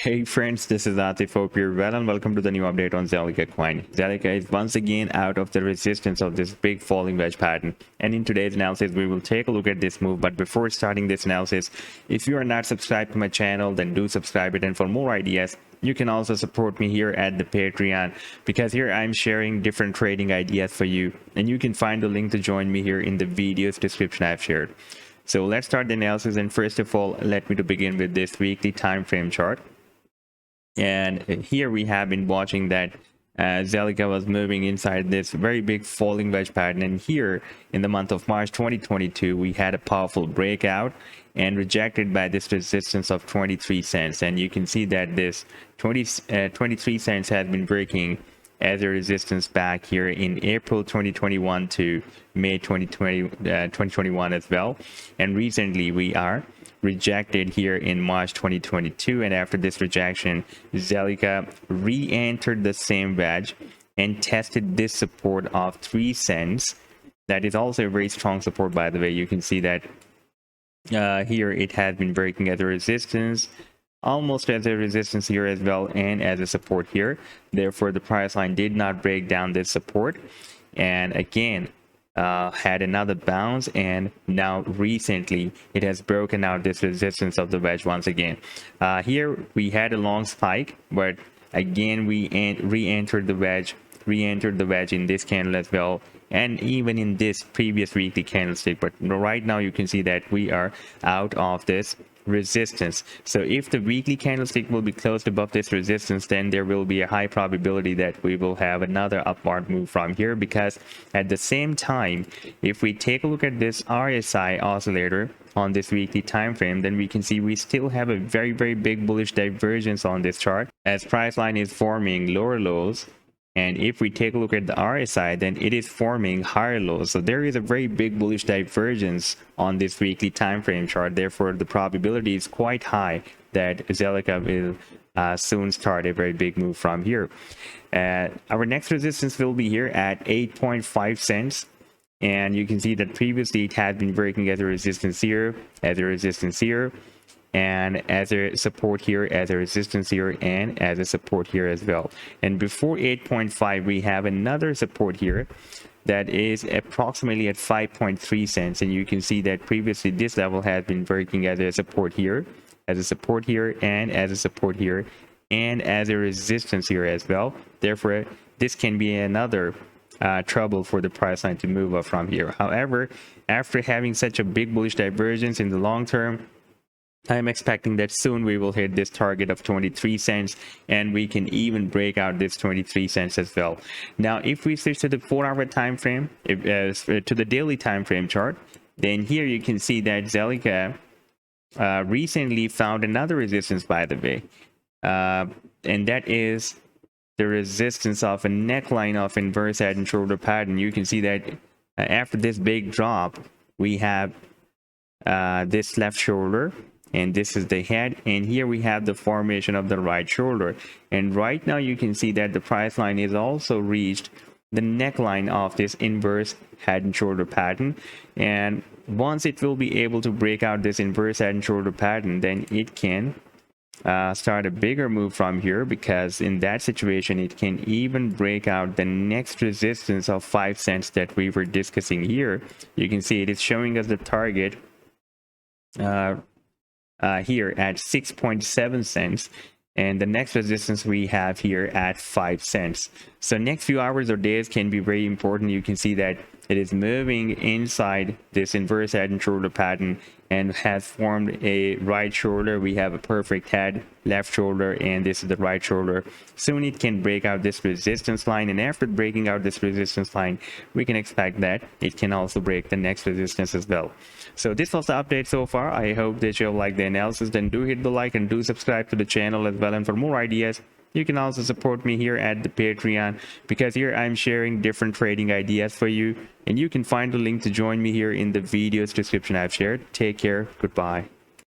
Hey friends, this is Atif. Hope you're well and welcome to the new update on Zilliqa coin. Zilliqa is once again out of the resistance of this big falling wedge pattern. And in today's analysis, we will take a look at this move. But before starting this analysis, if you are not subscribed to my channel, then do subscribe it. And for more ideas, you can also support me here at the Patreon, because here I'm sharing different trading ideas for you. And you can find the link to join me here in the video's description I've shared. So let's start the analysis. And first of all, let me to begin with this weekly time frame chart. And here we have been watching that Zilliqa was moving inside this very big falling wedge pattern. And here in the month of March 2022, we had a powerful breakout and rejected by this resistance of 23 cents. And you can see that this 23 cents has been breaking as a resistance back here in April 2021 to May 2021 as well. And recently we are rejected here in March 2022, and after this rejection, Zilliqa re-entered the same wedge and tested this support of 3 cents. That is also a very strong support, by the way. You can see that here it has been breaking as a resistance, almost as a resistance here as well, and as a support here. Therefore, the price line did not break down this support, and again had another bounce, and now recently it has broken out this resistance of the wedge once again. Here we had a long spike, but again we re-entered the wedge in this candle as well, and even in this previous weekly candlestick. But right now you can see that we are out of this resistance. So if the weekly candlestick will be closed above this resistance, then there will be a high probability that we will have another upward move from here, because at the same time, if we take a look at this RSI oscillator on this weekly time frame, then we can see we still have a very big bullish divergence on this chart, as price line is forming lower lows. And if we take a look at the RSI, then it is forming higher lows. So there is a very big bullish divergence on this weekly time frame chart. Therefore, the probability is quite high that Zilliqa will soon start a very big move from here. Our next resistance will be here at 8.5 cents. And you can see that previously it had been breaking as a resistance here, and as a support here, as a resistance here, and as a support here as well. And before 8.5, we have another support here that is approximately at 5.3 cents. And you can see that previously this level has been breaking as a support here, and as a support here, and as a resistance here as well. Therefore, this can be another trouble for the price line to move up from here. However, after having such a big bullish divergence in the long term, I'm expecting that soon we will hit this target of 23 cents, and we can even break out this 23 cents as well. Now, if we switch to the 4-hour time frame, to the daily time frame chart, then here you can see that Zilliqa recently found another resistance, by the way, and that is the resistance of a neckline of inverse head and shoulder pattern. You can see that after this big drop, we have this left shoulder, and this is the head, and here we have the formation of the right shoulder. And right now you can see that the price line is also reached the neckline of this inverse head and shoulder pattern, and once it will be able to break out this inverse head and shoulder pattern, then it can start a bigger move from here, because in that situation it can even break out the next resistance of 5 cents that we were discussing here. You can see it is showing us the target here at 6.7 cents, and the next resistance we have here at 5 cents. So next few hours or days can be very important. You can see that it is moving inside this inverse head and shoulder pattern and has formed a right shoulder. We have a perfect head, left shoulder, and this is the right shoulder. Soon it can break out this resistance line, and after breaking out this resistance line, we can expect that it can also break the next resistance as well. So this was the update so far. I hope that you'll like the analysis. Then do hit the like and do subscribe to the channel as well. And for more ideas, you can also support me here at the Patreon, because here I'm sharing different trading ideas for you, and you can find the link to join me here in the video's description I've shared. Take care. Goodbye.